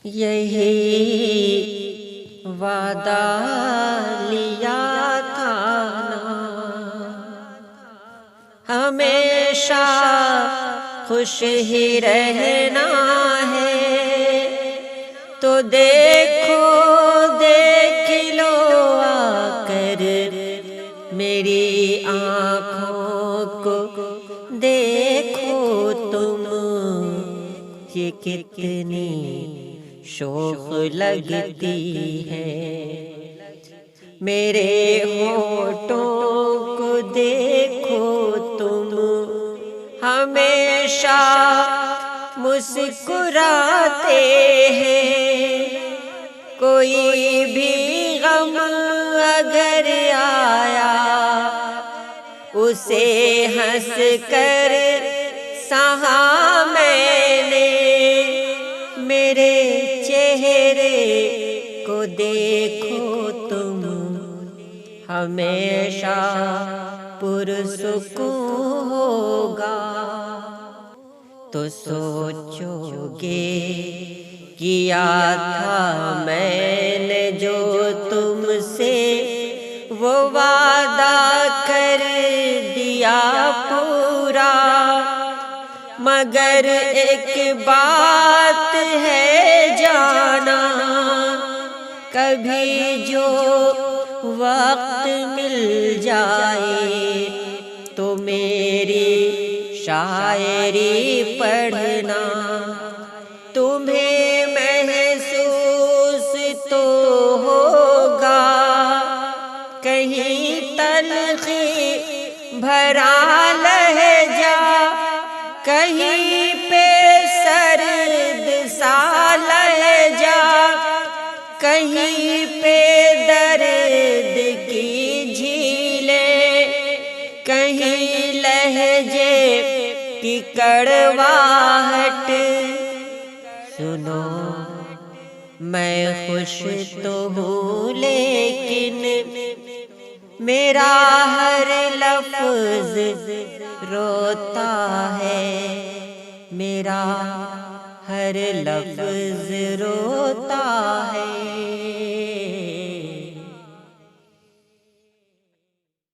یہی وعدہ لیا تھا نا، ہمیشہ خوش ہی رہنا ہے، تو دیکھو دیکھ لو آ کر میری آنکھوں کو، دیکھو تم یہ کتنی شوخ لگتی ہے، میرے ہونٹوں کو دیکھو تم ہمیشہ مسکراتے ہیں، کوئی بھی غم اگر آیا اسے ہنس کر سہا میں نے، میرے چہرے کو دیکھو تم ہمیشہ پرسکون ہوگا، تو سوچو گے کیا تھا میں نے جو تم سے وہ وعدہ کر دیا پورا، مگر ایک بات ہے جانا، کبھی جو وقت مل جائے تو میری شاعری پڑھنا، تمہیں محسوس تو ہوگا کہیں تلخی بھرا لہجہ، کہیں پہ سرد سا لہجہ، کہیں پہ درد کی جھیلیں، کہیں لہجے کی کڑواہٹ، سنو میں خوش تو ہوں لیکن میرا ہر لفظ روتا ہے، میرا ہر لفظ روتا ہے۔